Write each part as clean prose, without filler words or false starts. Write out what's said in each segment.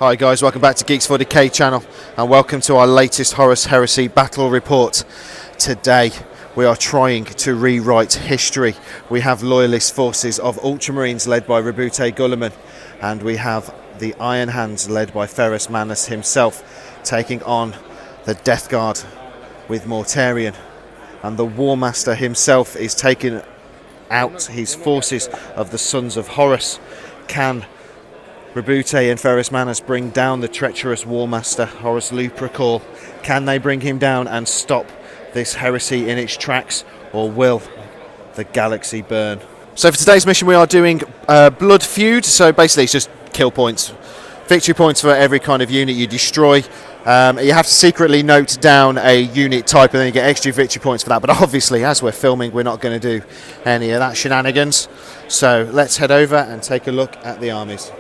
Hi guys, welcome back to Geeks for Decay channel and welcome to our latest Horus Heresy battle report. Today we are trying to rewrite history. We have Loyalist forces of Ultramarines led by Rebute Guilliman, and we have the Iron Hands led by Horus Manus himself taking on the Death Guard with Mortarion, and the War Master himself is taking out his forces of the Sons of Horus. Can Rebute and Horus Manus bring down the treacherous War Master Horus Lupercal? Can they bring him down and stop this heresy in its tracks, or will the galaxy burn? So for today's mission we are doing Blood Feud. So basically it's just kill points, victory points for every kind of unit you destroy. You have to secretly note down a unit type and then you get extra victory points for that, but obviously as we're filming we're not going to do any of that shenanigans. So let's head over and take a look at the armies.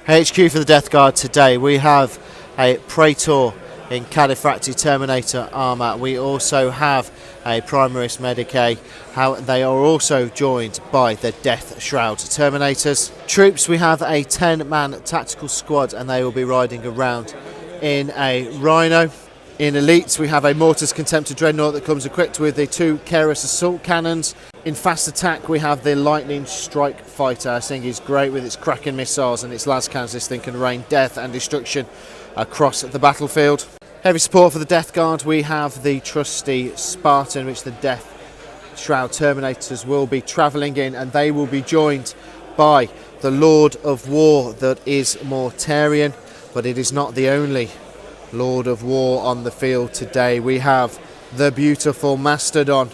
HQ for the Death Guard today, we have a Traitor in Cadifracti Terminator armour. We also have a Primarchs Medicae. They are also joined by the Death Shroud Terminators. Troops, we have a 10-man tactical squad and they will be riding around in a Rhino. In Elites, we have a Mortar's Contemptor Dreadnought that comes equipped with the 2 Horus Assault Cannons. In Fast Attack, we have the Lightning Strike Fighter. I think is great with its Kraken missiles and its las cannons. This thing can rain death and destruction across the battlefield. Heavy support for the Death Guard, we have the trusty Spartan, which the Death Shroud Terminators will be travelling in, and they will be joined by the Lord of War that is Mortarion, but it is not the only Lord of War on the field today. We have the beautiful Mastodon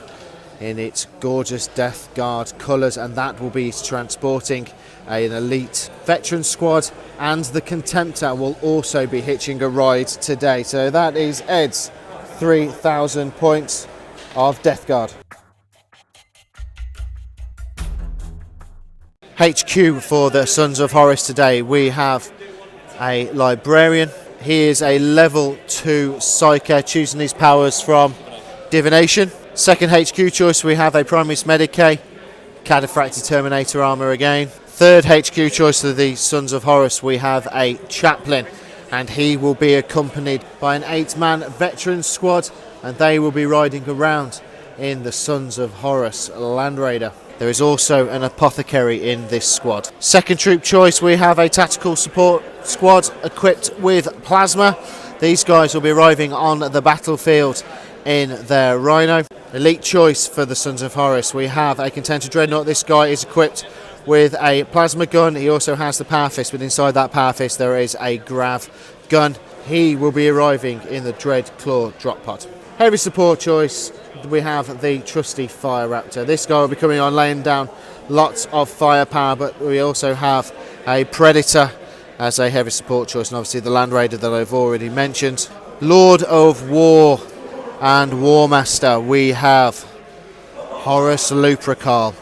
in its gorgeous Death Guard colours, and that will be transporting an elite veteran squad, and the Contemptor will also be hitching a ride today. So that is Ed's 3,000 points of Death Guard. HQ for the Sons of Horus today, we have a Librarian. He is a level 2 Psyker, choosing his powers from Divination. Second HQ choice, we have a Primarchs Medicae, Cadifracti Terminator armour again. Third HQ choice of the Sons of Horus, we have a Chaplain, and he will be accompanied by an 8-man veteran squad, and they will be riding around in the Sons of Horus Land Raider. There is also an Apothecary in this squad. Second troop choice, we have a Tactical Support squad equipped with Plasma. These guys will be arriving on the battlefield in their Rhino. Elite choice for the Sons of Horus, we have a Contemptor Dreadnought. This guy is equipped with a Plasma gun. He also has the Power Fist, but inside that Power Fist there is a Grav gun. He will be arriving in the Dread Claw drop pod. Heavy support choice, we have the trusty Fire Raptor. This guy will be coming on laying down lots of firepower, but we also have a Predator as a heavy support choice, and obviously the Land Raider that I've already mentioned. Lord of War and War Master, we have Horus Lupercal.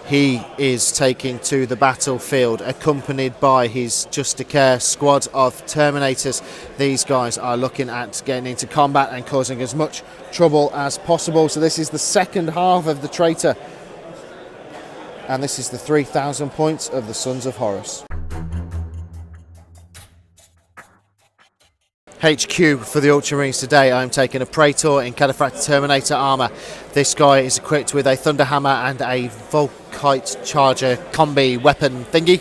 He is taking to the battlefield accompanied by his Justicare squad of Terminators. These guys are looking at getting into combat and causing as much trouble as possible. So this is the second half of the Traitor, and this is the 3,000 points of the Sons of Horus. HQ for the Ultramarines today, I'm taking a Traitor in Cadifracti Terminator armour. This guy is equipped with a Thunderhammer and a Volkite Charger combi weapon thingy.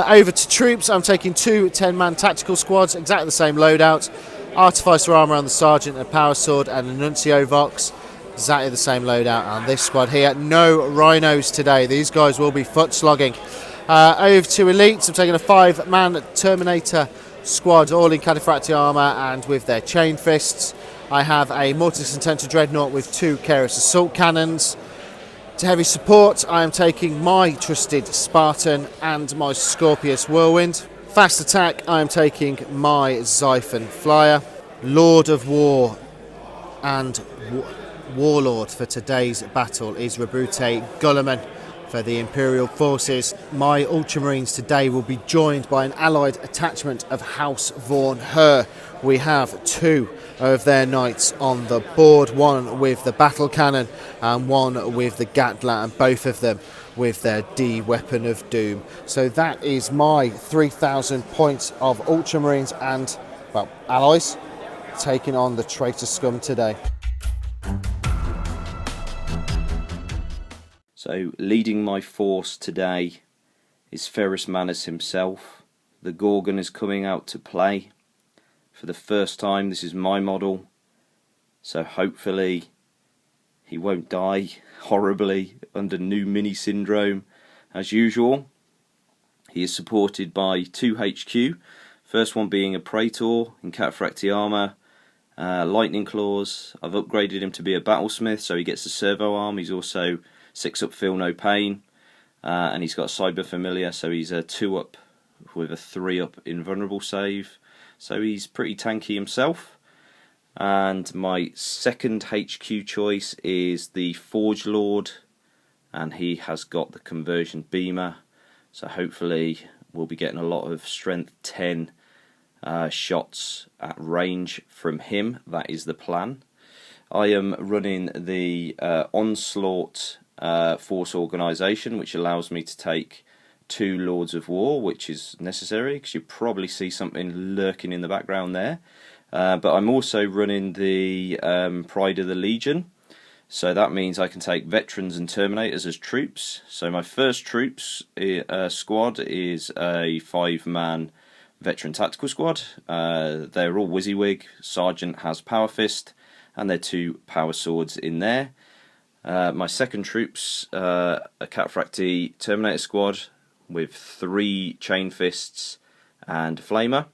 Over to troops, I'm taking 2 10-man tactical squads, exactly the same loadout. Artificer armour on the Sergeant, a Power Sword and a Nuncio Vox. Exactly the same loadout on this squad here. No Rhinos today, these guys will be foot slogging. Over to Elites, I'm taking a 5-man Terminator squad, all in Cadifracti armour and with their chain fists. I have a Mortar's Contemptor Dreadnought with 2 Horus Assault Cannons. To heavy support, I am taking my trusted Spartan and my Scorpius Whirlwind. Fast attack, I am taking my Xiphon Flyer. Lord of War and Warlord for today's battle is Rebute Guilliman. For the Imperial forces, my Ultramarines today will be joined by an allied attachment of House Vaughn Her. We have 2 of their knights on the board, one with the battle cannon and one with the Gatla, and both of them with their D Weapon of Doom. So that is my 3,000 points of Ultramarines and, well, allies taking on the Traitor scum today. So leading my force today is Ferrus Manus himself. The Gorgon is coming out to play for the first time. This is my model, so hopefully he won't die horribly under new mini syndrome as usual. He is supported by 2 HQ, first one being a Traitor in Cataphractii armour, lightning claws. I've upgraded him to be a battlesmith, so he gets a servo arm. He's also 6 up feel no pain, and he's got cyber familiar, so he's a 2 up with a 3 up invulnerable save, so he's pretty tanky himself. And my second HQ choice is the Forge Lord, and he has got the conversion beamer, so hopefully we'll be getting a lot of strength 10 shots at range from him. That is the plan. I am running the Onslaught force organisation, which allows me to take 2 Lords of War, which is necessary because you probably see something lurking in the background there. But I'm also running the Pride of the Legion, so that means I can take Veterans and Terminators as troops. So my first troops squad is a 5-man Veteran Tactical Squad. They're all WYSIWYG. Sergeant has Power Fist, and they're 2 Power Swords in there. My second troops, a Cataphractii Terminator Squad with 3 Chain Fists and Flamer.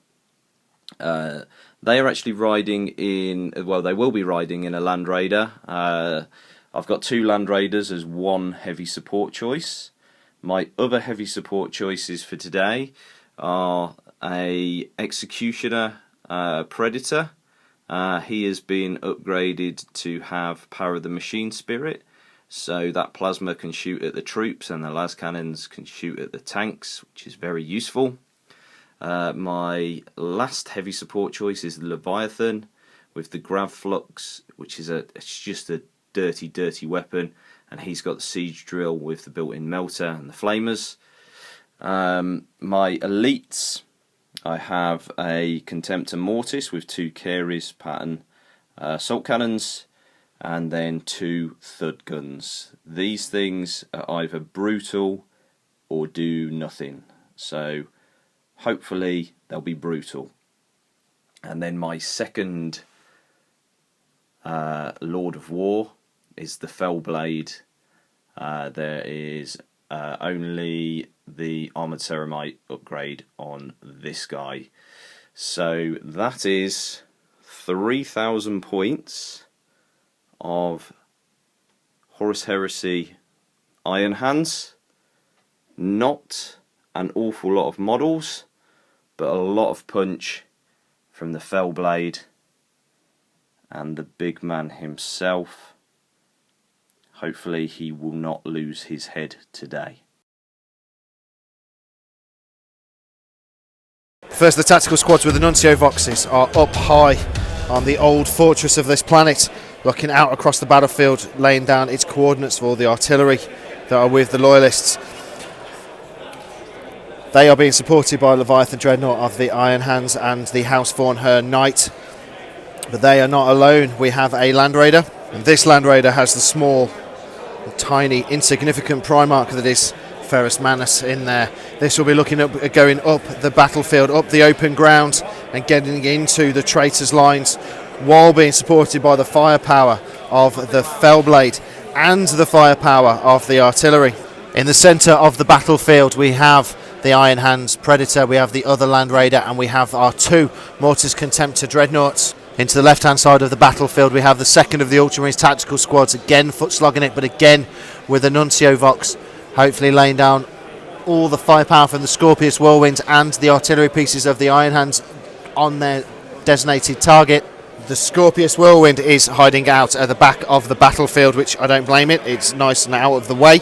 They are actually riding in, well, they will be riding in a Land Raider. I've got 2 Land Raiders as 1 heavy support choice. My other heavy support choices for today are a Executioner Predator. He has been upgraded to have Power of the Machine Spirit, so that plasma can shoot at the troops and the las cannons can shoot at the tanks, which is very useful. My last heavy support choice is the Leviathan with the Grav Flux, which is it's just a dirty weapon, and he's got the Siege Drill with the built-in melter and the Flamers. My elites, I have a Contemptor Mortis with 2 Caris pattern assault cannons, and then 2 Thud guns. These things are either brutal or do nothing, so hopefully they'll be brutal. And then my second Lord of War is the Fellblade. There is only the Armoured Ceramite upgrade on this guy. So that is 3,000 points of Horus Heresy Iron Hands. Not an awful lot of models, but a lot of punch from the Fellblade and the big man himself. Hopefully he will not lose his head today. First, the tactical squads with the Nuncio Voxes are up high on the old fortress of this planet, looking out across the battlefield, laying down its coordinates for the artillery that are with the Loyalists. They are being supported by Leviathan Dreadnought of the Iron Hands and the House Vornher Knight. But they are not alone. We have a Land Raider, and this Land Raider has the small, tiny, insignificant Primarch that is Ferrus Manus in there. This will be looking at going up the battlefield, up the open ground, and getting into the traitors' lines, while being supported by the firepower of the Fellblade and the firepower of the artillery. In the centre of the battlefield we have the Iron Hands Predator, we have the other Land Raider, and we have our 2 Mortis Contemptor Dreadnoughts. Into the left hand side of the battlefield we have the second of the Ultramarines tactical squads, again foot slogging it, but again with the Nuncio Vox, hopefully laying down all the firepower from the Scorpius Whirlwind and the artillery pieces of the Iron Hands on their designated target. The Scorpius Whirlwind is hiding out at the back of the battlefield, which I don't blame it. It's nice and out of the way.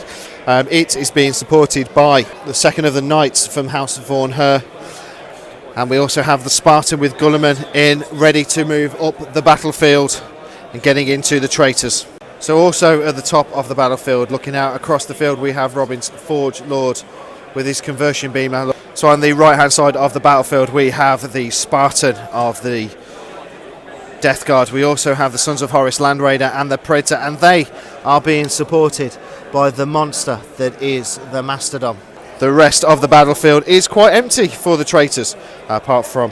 It is being supported by the second of the Knights from House Vornher. And we also have the Spartan with Gulliman in, ready to move up the battlefield and getting into the traitors. So also at the top of the battlefield, looking out across the field, we have Robin's Forge Lord with his conversion beamer. So on the right hand side of the battlefield, we have the Spartan of the Death Guard. We also have the Sons of Horus Land Raider and the Predator, and they are being supported by the monster that is the Mastodon. The rest of the battlefield is quite empty for the traitors, apart from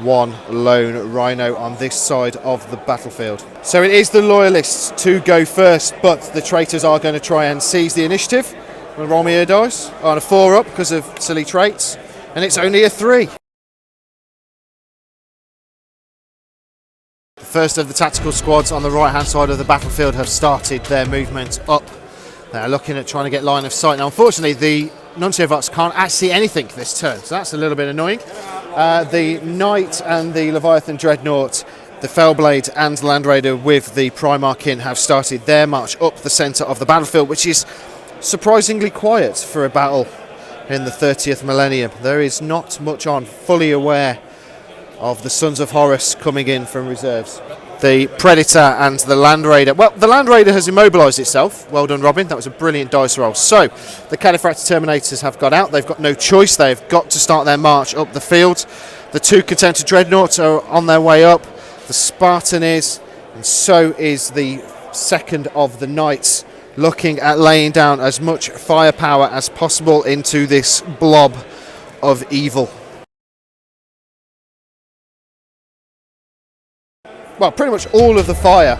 one lone rhino on this side of the battlefield. So it is the Loyalists to go first, but the traitors are going to try and seize the initiative. I'm going to roll me a dice on a 4 up because of silly traits, and it's only a 3. The first of the tactical squads on the right hand side of the battlefield have started their movement up. They're looking at trying to get line of sight. Now unfortunately the Nuncio Vox can't actually see anything this turn, so that's a little bit annoying. The Knight and the Leviathan Dreadnought, the Fellblade and Land Raider with the Primarch in have started their march up the centre of the battlefield, which is surprisingly quiet for a battle in the 30th millennium. There is not much on, fully aware of the Sons of Horus coming in from reserves. The Predator and the Land Raider. Well, the Land Raider has immobilised itself. Well done, Robin. That was a brilliant dice roll. So, the Califractor Terminators have got out. They've got no choice. They've got to start their march up the field. The 2 Contemptor Dreadnoughts are on their way up. The Spartan is, and so is the second of the Knights, looking at laying down as much firepower as possible into this blob of evil. Well, pretty much all of the fire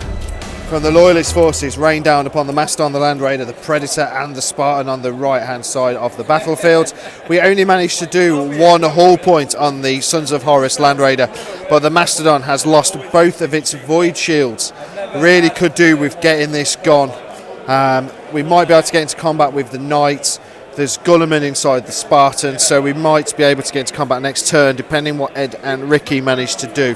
from the Loyalist forces rain down upon the Mastodon, the Land Raider, the Predator and the Spartan on the right hand side of the battlefield. We only managed to do 1 hull point on the Sons of Horus Land Raider, but the Mastodon has lost both of its void shields. Really could do with getting this gone. We might be able to get into combat with the Knight. There's Gulliman inside the Spartan, so we might be able to get into combat next turn, depending what Ed and Ricky manage to do.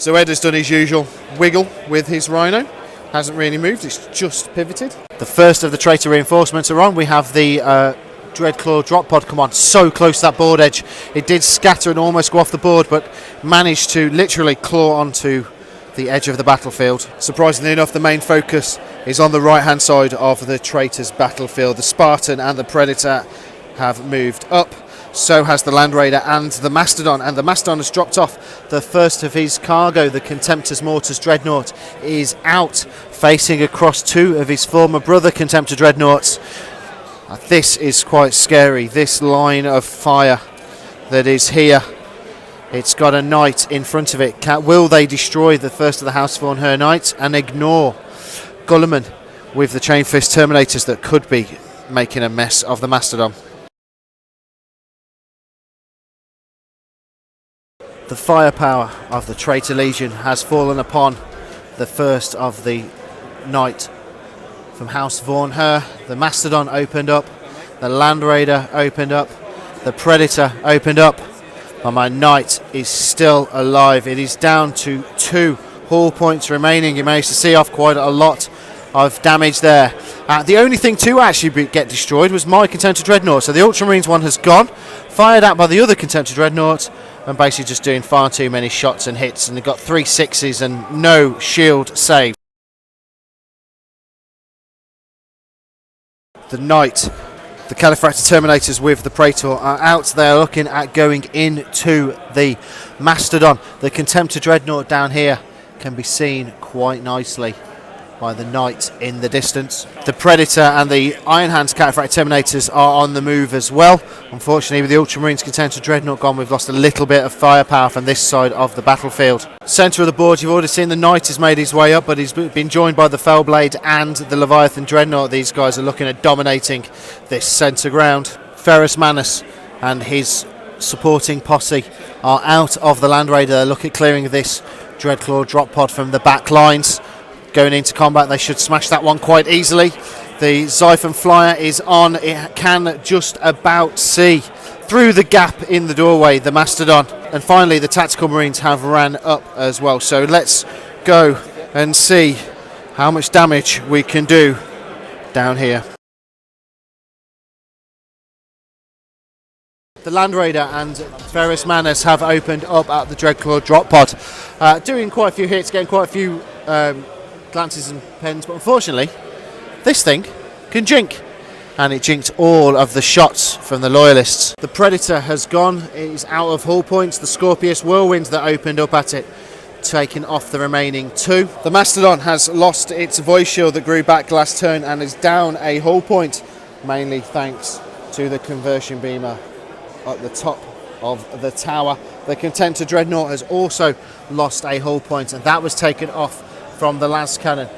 So Ed has done his usual wiggle with his Rhino. Hasn't really moved, it's just pivoted. The first of the traitor reinforcements are on. We have the Dreadclaw drop pod come on so close to that board edge. It did scatter and almost go off the board, but managed to literally claw onto the edge of the battlefield. Surprisingly enough, the main focus is on the right hand side of the traitors battlefield. The Spartan and the Predator have moved up. So has the Land Raider and the Mastodon, and the Mastodon has dropped off the first of his cargo. The Contemptor's Mortars Dreadnought is out, facing across 2 of his former brother Contemptor Dreadnoughts. This is quite scary, this line of fire that is here. It's got a Knight in front of it. Will they destroy the first of the House Vaughan Her Knights and ignore Gulliman with the Chain Fist Terminators that could be making a mess of the Mastodon? The firepower of the Traitor Legion has fallen upon the first of the Knight from House Vaughan Her. The Mastodon opened up, the Land Raider opened up, the Predator opened up, but my Knight is still alive. It is down to 2 hull points remaining. He managed to see off quite a lot of damage there. The only thing to actually get destroyed was my Contemptor Dreadnought. So the Ultramarines one has gone, fired out by the other Contemptor Dreadnought, and basically just doing far too many shots and hits, and they've got 3 6s and no shield save. The Knight, the Califractor Terminators with the Traitor are out. They are looking at going into the Mastodon. The Contemptor Dreadnought down here can be seen quite nicely by the Knight in the distance. The Predator and the Iron Hands Cataphractic Terminators are on the move as well. Unfortunately, with the Ultramarines Contemptor Dreadnought gone, we've lost a little bit of firepower from this side of the battlefield. Centre of the board, you've already seen the Knight has made his way up, but he's been joined by the Fellblade and the Leviathan Dreadnought. These guys are looking at dominating this centre ground. Ferrus Manus and his supporting posse are out of the Land Raider. They look at clearing this Dreadclaw drop pod from the back lines. Going into combat, they should smash that one quite easily. The Xiphon Flyer is on. It can just about see through the gap in the doorway the Mastodon. And finally, the Tactical Marines have ran up as well. So let's go and see how much damage we can do down here. The Land Raider and Ferrus Manus have opened up at the Dreadclaw drop pod, doing quite a few hits, getting quite a few glances and pens, but unfortunately this thing can jink, and it jinked all of the shots from the Loyalists. The Predator has gone, it is out of hull points. The Scorpius Whirlwind that opened up at it taking off the remaining 2. The Mastodon has lost its voice shield that grew back last turn and is down a hull point, mainly thanks to the conversion beamer at the top of the tower. The Contemptor Dreadnought has also lost a hull point, and that was taken off from the last cannon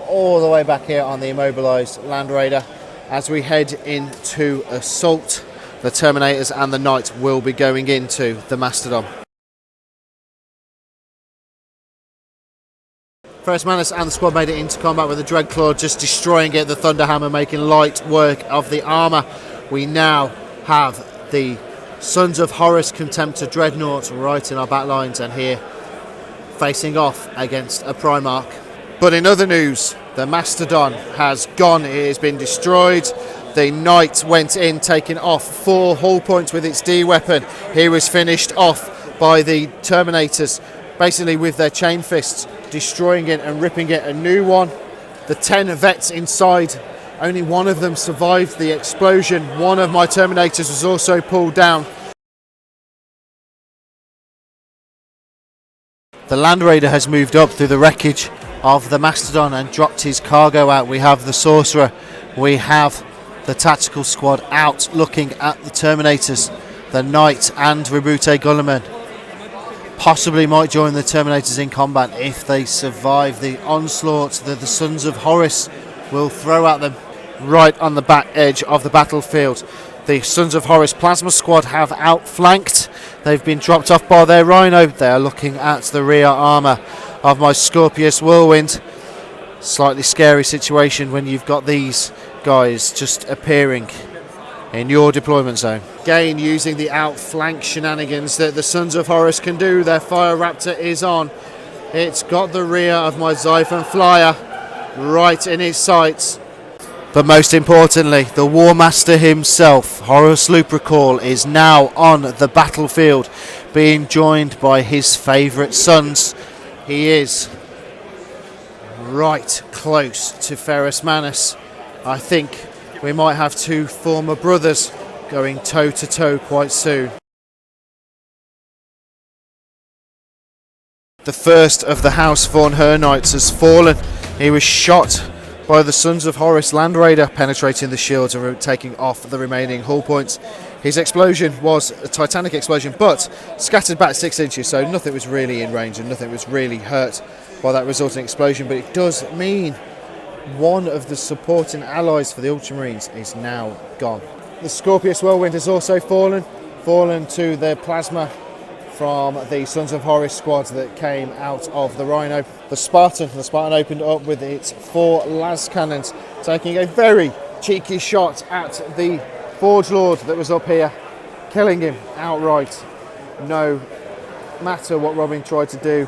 all the way back here on the immobilised Land Raider. As we head into Assault, the Terminators and the Knight will be going into the Mastodon. Ferrus Manus and the squad made it into combat with the Dreadclaw just destroying it, the Thunderhammer making light work of the armour. We now have the Sons of Horus Contemptor Dreadnought right in our back lines, and here facing off against a Primarch. But in other news, the Mastodon has gone, it has been destroyed. The Knight went in, taking off 4 hull points with its D weapon. He was finished off by the Terminators, basically with their chain fists, destroying it and ripping it a new one. The 10 vets inside, only one of them survived the explosion. One of my Terminators was also pulled down. The Land Raider has moved up through the wreckage of the Mastodon and dropped his cargo out. We have the Sorcerer, we have the Tactical Squad out looking at the Terminators. The Knight and Rebute Gulliman possibly might join the Terminators in combat if they survive the onslaught that the Sons of Horus will throw at them right on the back edge of the battlefield. The Sons of Horus Plasma Squad have outflanked. They've been dropped off by their Rhino. They are looking at the rear armour of my Scorpius Whirlwind. Slightly scary situation when you've got these guys just appearing in your deployment zone. Again, using the outflank shenanigans that the Sons of Horus can do. Their Fire Raptor is on. It's got the rear of my Xiphon Flyer right in its sights. But most importantly, the War Master himself, Horus Lupercal, is now on the battlefield, being joined by his favourite sons. He is right close to Ferrus Manus. I think we might have 2 former brothers going toe to toe quite soon. The first of the House Von Her Knights has fallen. He was shot by the Sons of Horus Land Raider, penetrating the shields and taking off the remaining hull points. His explosion was a titanic explosion, but scattered back 6 inches, so nothing was really in range and nothing was really hurt by that resulting explosion. But it does mean one of the supporting allies for the Ultramarines is now gone. The Scorpius Whirlwind has also fallen to the plasma from the Sons of Horus squad that came out of the Rhino. The Spartan opened up with its 4 las cannons, taking a very cheeky shot at the Forge Lord that was up here, killing him outright. No matter what Robin tried to do,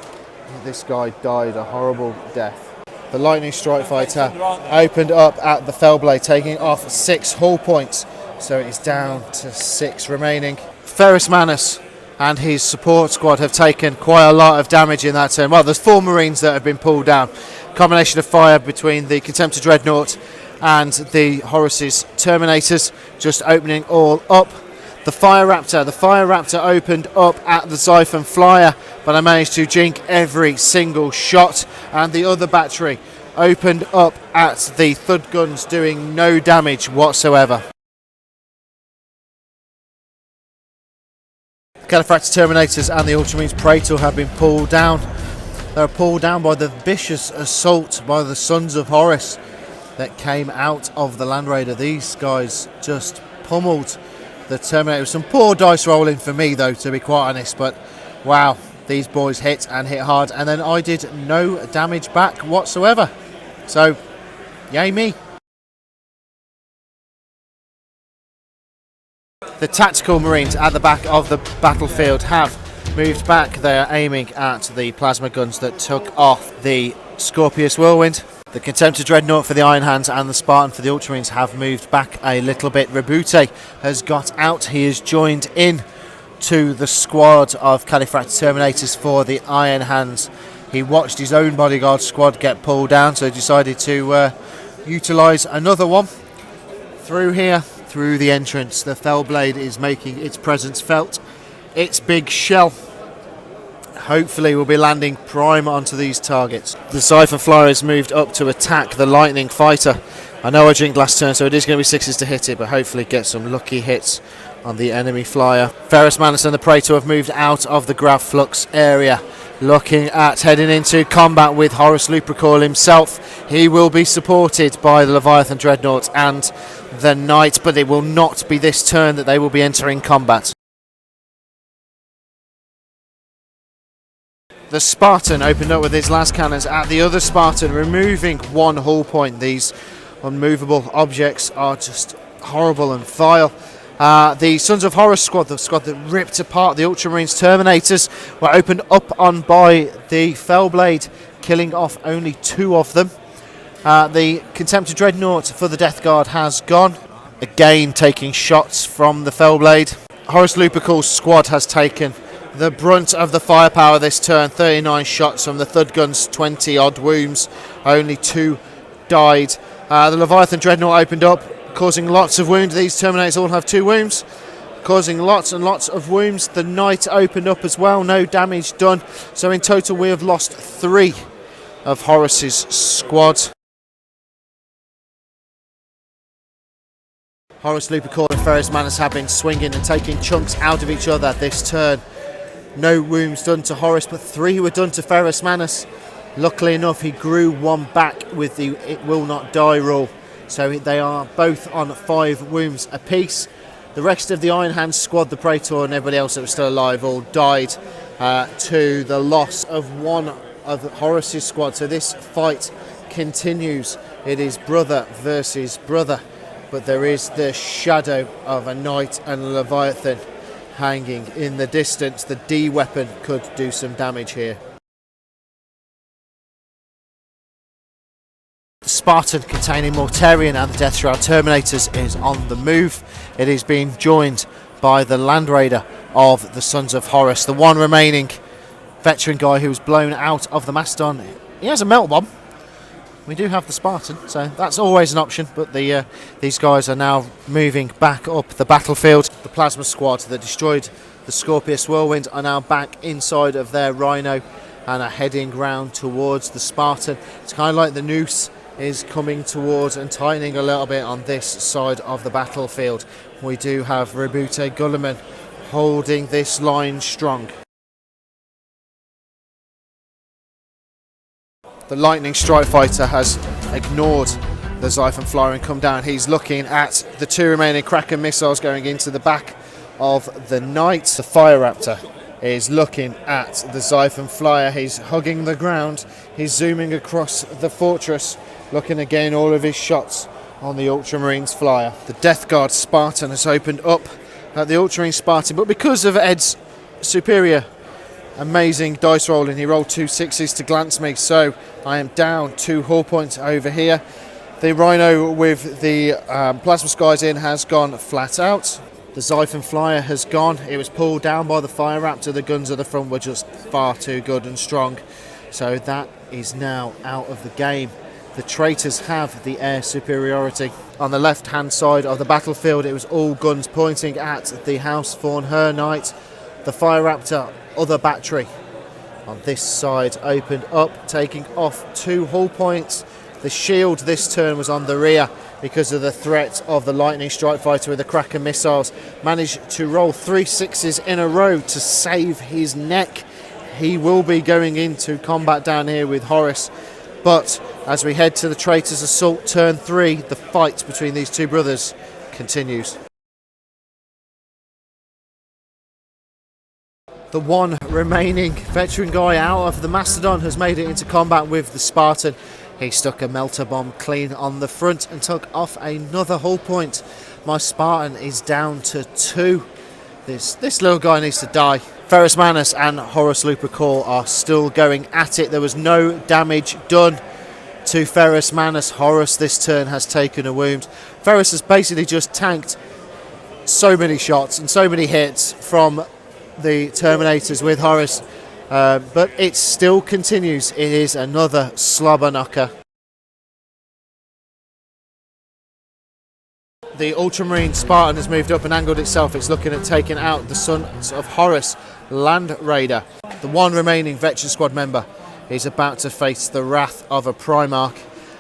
this guy died a horrible death. The Lightning Strike Fighter opened up at the Fellblade, taking off 6 hull points, so it is down to 6 remaining. Ferrus Manus and his support squad have taken quite a lot of damage in that turn. Well, there's 4 Marines that have been pulled down. Combination of fire between the Contemptor Dreadnought and the Horus's Terminators just opening all up. The Fire Raptor opened up at the Xiphon Flyer, but I managed to jink every single shot, and the other battery opened up at the Thud guns, doing no damage whatsoever. Califractor Terminators and the Ultramarines Traitor have been pulled down. They're pulled down by the vicious assault by the Sons of Horus that came out of the Land Raider. These guys just pummeled the Terminator. Some poor dice rolling for me though, to be quite honest, but wow, these boys hit and hit hard, and then I did no damage back whatsoever. So, yay me. The Tactical Marines at the back of the battlefield have moved back. They are aiming at the plasma guns that took off the Scorpius Whirlwind. The Contemptor Dreadnought for the Iron Hands and the Spartan for the Ultramarines have moved back a little bit. Rabute has got out. He has joined in to the squad of Califract Terminators for the Iron Hands. He watched his own bodyguard squad get pulled down, so he decided to utilise another one through here, through the entrance. The Fellblade is making its presence felt. Its big shell hopefully will be landing prime onto these targets. The Siphon Flyer has moved up to attack the Lightning Fighter. I know I jinked last turn, so it is going to be 6s to hit it, but hopefully get some lucky hits on the enemy flyer. Ferrus Manus and the Praetor have moved out of the Grav Flux area, looking at heading into combat with Horus Lupercal himself. He will be supported by the Leviathan Dreadnought and the Knight, but it will not be this turn that they will be entering combat. The Spartan opened up with his last cannons at the other Spartan, removing one hull point. These unmovable objects are just horrible and vile. The Sons of Horus squad, the squad that ripped apart the Ultramarines Terminators, were opened up on by the Fellblade, killing off only 2 of them. The Contemptor Dreadnought for the Death Guard has gone, again taking shots from the Fellblade. Horus Lupercal's squad has taken the brunt of the firepower this turn. 39 shots from the Thud guns, 20 odd wounds, only 2 died. The Leviathan Dreadnought opened up, causing lots of wounds. These Terminators all have 2 wounds, causing lots and lots of wounds. The Knight opened up as well, no damage done. So in total we have lost 3 of Horus's squad. Horus Lupercal and Ferrus Manus have been swinging and taking chunks out of each other this turn. No wounds done to Horus, but 3 were done to Ferrus Manus. Luckily enough, he grew 1 back with the "it will not die" rule, so they are both on 5 wounds apiece. The rest of the Iron Hands squad, the Praetor and everybody else that was still alive, all died to the loss of 1 of Horus's squad. So this fight continues. It is brother versus brother, but there is the shadow of a Knight and a Leviathan hanging in the distance. The D weapon could do some damage here. The Spartan containing Mortarion and the Death Shroud Terminators is on the move. It is being joined by the Land Raider of the Sons of Horus, the one remaining veteran guy who was blown out of the Mastodon. He has a melt bomb. We do have the Spartan, so that's always an option, but these guys are now moving back up the battlefield. The Plasma Squad that destroyed the Scorpius Whirlwind are now back inside of their Rhino and are heading round towards the Spartan. It's kind of like the noose is coming towards and tightening a little bit on this side of the battlefield. We do have Rabute Gulliman holding this line strong. The Lightning Strike Fighter has ignored the Siphon Flyer and come down. He's looking at the 2 remaining Kraken missiles going into the back of the Knight. The Fire Raptor is looking at the Siphon Flyer. He's hugging the ground. He's zooming across the fortress, looking again all of his shots on the Ultramarines Flyer. The Death Guard Spartan has opened up at the Ultramarine Spartan, but because of Ed's superior amazing dice rolling, he rolled 2 6s to glance me, so I am down 2 hull points over here. The Rhino with the Plasma Skies in has gone flat out. The Siphon Flyer has gone. It was pulled down by the Fire Raptor. The guns at the front were just far too good and strong, so that is now out of the game. The Traitors have the air superiority. On the left hand side of the battlefield, it was all guns pointing at the House Fawn Her Knight. The Fire Raptor other battery on this side opened up, taking off 2 hull points. The shield this turn was on the rear because of the threat of the Lightning Strike Fighter with the Kraken missiles. Managed to roll 3 6s in a row to save his neck. He will be going into combat down here with Horus, but as we head to the Traitors Assault turn 3, the fight between these 2 brothers continues. The one remaining veteran guy out of the Mastodon has made it into combat with the Spartan. He stuck a melter bomb clean on the front and took off another hull point. My Spartan is down to 2. This little guy needs to die. Ferrus Manus and Horus Lupercal are still going at it. There was no damage done to Ferrus Manus. Horus this turn has taken a wound. Ferrus has basically just tanked so many shots and so many hits from the Terminators with Horus, but it still continues. It is another slobber knocker. The Ultramarine Spartan has moved up and angled itself. It's looking at taking out the Sons of Horus Land Raider. The one remaining veteran squad member is about to face the wrath of a Primarch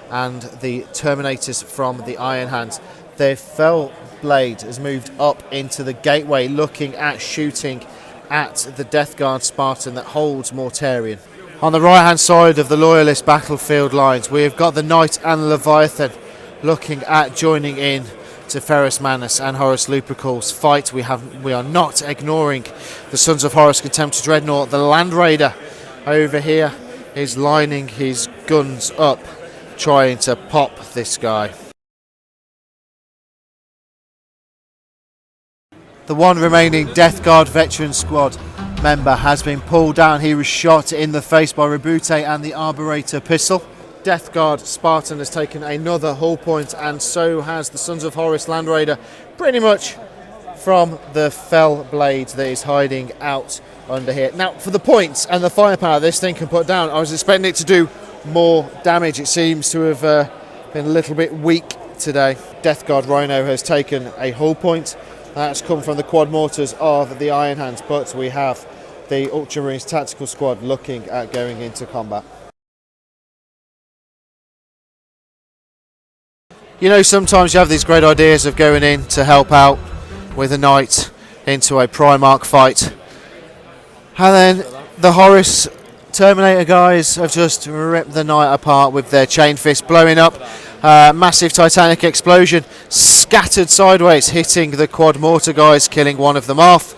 and the Terminators from the Iron Hands. Their Fell Blade has moved up into the gateway, looking at shooting at the Death Guard Spartan that holds Mortarion. On the right hand side of the Loyalist battlefield lines, we have got the Knight and Leviathan looking at joining in to Ferrus Manus and Horus Lupercal's fight. We are not ignoring the Sons of Horus Contemptor Dreadnought. The Land Raider over here is lining his guns up, trying to pop this guy. The one remaining Death Guard veteran squad member has been pulled down. He was shot in the face by Rebute and the Arburator pistol. Death Guard Spartan has taken another hull point, and so has the Sons of Horus Land Raider, pretty much from the Fell Blade that is hiding out under here. Now, for the points and the firepower this thing can put down, I was expecting it to do more damage. It seems to have been a little bit weak today. Death Guard Rhino has taken a hull point. That's come from the quad mortars of the Iron Hands, but we have the Ultramarines Tactical Squad looking at going into combat. You know, sometimes you have these great ideas of going in to help out with a knight into a Primarch fight, and then the Horus Terminator guys have just ripped the knight apart with their chain fist, blowing up. Massive titanic explosion, scattered sideways, hitting the quad mortar guys, killing one of them off,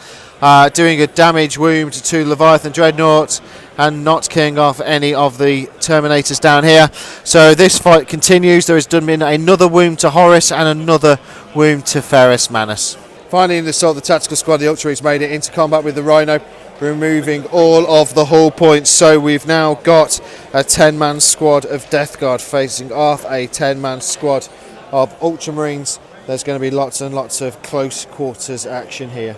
doing a damage wound to Leviathan Dreadnought, and not killing off any of the Terminators down here. So this fight continues. There has been another wound to Horus and another wound to Ferrus Manus. Finally, in the Assault, the Tactical Squad, the Ultramarines made it into combat with the Rhino, removing all of the hull points. So we've now got a 10-man squad of Death Guard facing off a 10-man squad of Ultramarines. There's going to be lots and lots of close quarters action here.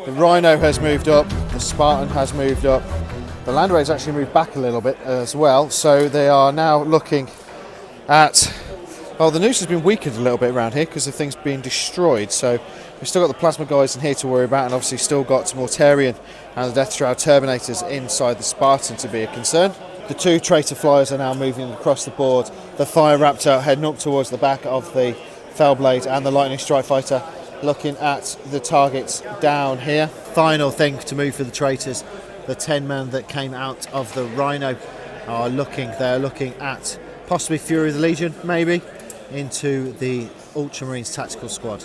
The Rhino has moved up, the Spartan has moved up, the Land Raider's actually moved back a little bit as well, so they are now looking at, well, the noose has been weakened a little bit around here because the thing's being destroyed, so we've still got the Plasma guys in here to worry about, and obviously still got Mortarion and the Death Shroud Terminators inside the Spartan to be a concern. The two Traitor Flyers are now moving across the board, the Fire Raptor heading up towards the back of the Fellblade, and the Lightning Strike Fighter looking at the targets down here. Final thing to move for the Traitors, the 10 men that came out of the Rhino are looking at possibly Fury of the Legion, maybe, into the Ultramarines Tactical Squad.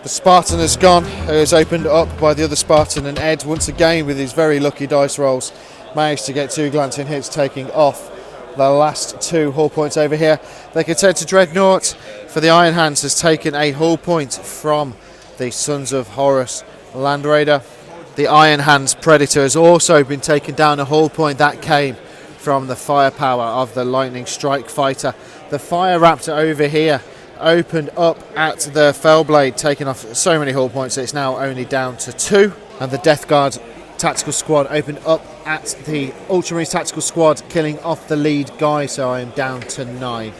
The Spartan has gone, is opened up by the other Spartan, and Ed, once again with his very lucky dice rolls, managed to get two glancing hits, taking off the last two hull points over here. They can turn to Dreadnought for the Iron Hands, has taken a hull point from the Sons of Horus Land Raider. The Iron Hands Predator has also been taken down a hull point. That came from the firepower of the Lightning Strike Fighter. The Fire Raptor over here opened up at the Fellblade, taking off so many hull points that it's now only down to 2. And the Death Guard Tactical Squad opened up at the Ultramarines Tactical Squad, killing off the lead guy, so I am down to 9.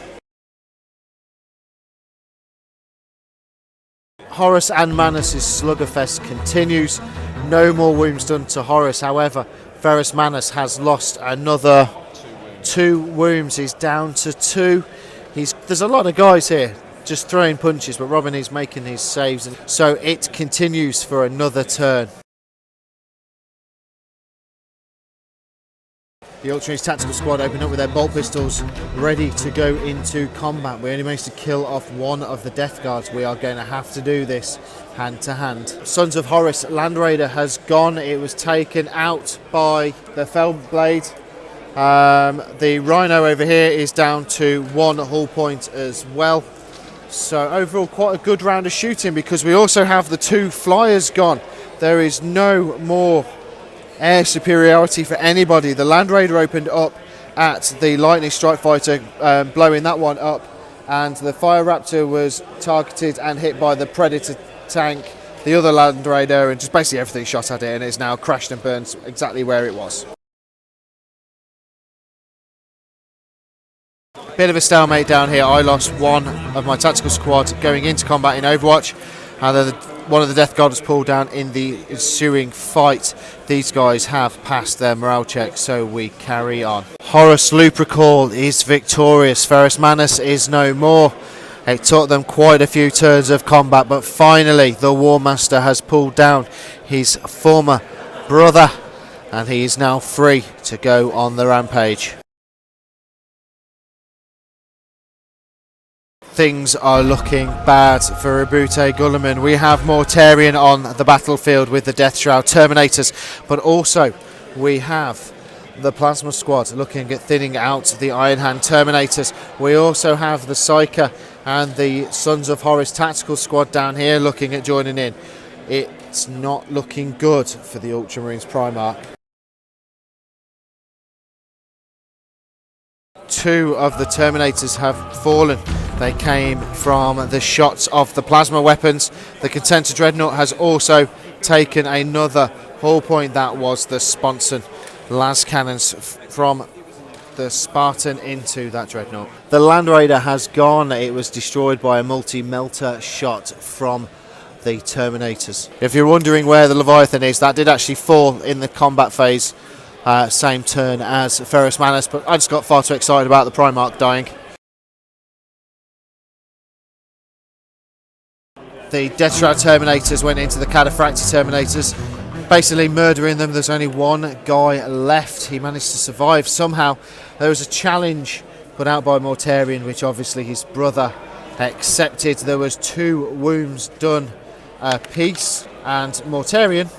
Horus and Manus' sluggerfest continues. No more wounds done to Horus, however, Ferrus Manus has lost another 2 wounds. He's down to 2. There's a lot of guys here just throwing punches, but Robin is making his saves, and so it continues for another turn. The Ultramarines Tactical Squad open up with their bolt pistols, ready to go into combat. We only managed to kill off one of the Death Guards. We are going to have to do this hand to hand. Sons of Horus Land Raider has gone. It was taken out by the Fellblade. The Rhino over here is down to 1 hull point as well. So overall quite a good round of shooting, because we also have the 2 flyers gone. There is no more air superiority for anybody. The Land Raider opened up at the Lightning Strike Fighter, blowing that one up, and the Fire Raptor was targeted and hit by the Predator tank, the other Land Raider, and just basically everything shot at it, and it's now crashed and burned exactly where it was. Bit of a stalemate down here. I lost one of my tactical squad going into combat in Overwatch, and one of the Death Guard was pulled down in the ensuing fight. These guys have passed their morale check, so we carry on. Horus Lupercal is victorious. Ferrus Manus is no more. It took them quite a few turns of combat, but finally the War Master has pulled down his former brother, and he is now free to go on the rampage. Things are looking bad for Rabute Gulliman. We have Mortarion on the battlefield with the Death Shroud Terminators, but also we have the Plasma Squad looking at thinning out the Iron Hand Terminators. We also have the Psyker and the Sons of Horus Tactical Squad down here looking at joining in. It's not looking good for the Ultramarines Primarch. Two of the Terminators have fallen. They came from the shots of the plasma weapons. The Contender Dreadnought has also taken another hull point. That was the Sponson las cannons from the Spartan into that Dreadnought. The Land Raider has gone. It was destroyed by a multi-melter shot from the Terminators. If you're wondering where the Leviathan is, that did actually fall in the combat phase. Same turn as Ferrus Manus, but I just got far too excited about the Primarch dying. The Death Shroud Terminators went into the Cataphracti Terminators, basically murdering them. There's only one guy left. He managed to survive somehow. There was a challenge put out by Mortarion, which obviously his brother accepted. There was 2 wounds done apiece, and Mortarion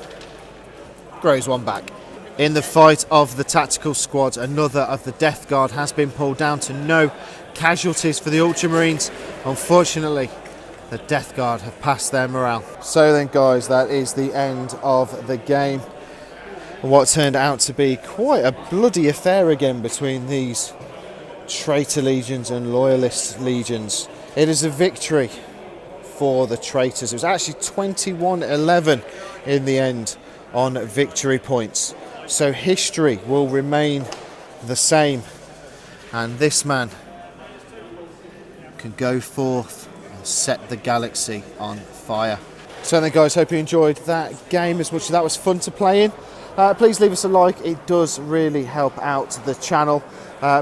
grows one back. In the fight of the tactical squad, another of the Death Guard has been pulled down to no casualties for the Ultramarines. Unfortunately, the Death Guard have passed their morale. So then guys, that is the end of the game. What turned out to be quite a bloody affair again between these Traitor Legions and Loyalist Legions. It is a victory for the Traitors. It was actually 21-11 in the end on victory points. So history will remain the same, and this man can go forth and set the galaxy on fire. So then guys, hope you enjoyed that game as much as that was fun to play in. Please leave us a like, it does really help out the channel.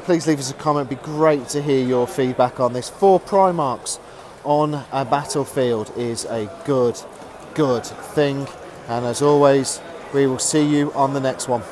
Please leave us a comment, it'd be great to hear your feedback on this. 4 Primarchs on a battlefield is a good thing, and as always, we will see you on the next one.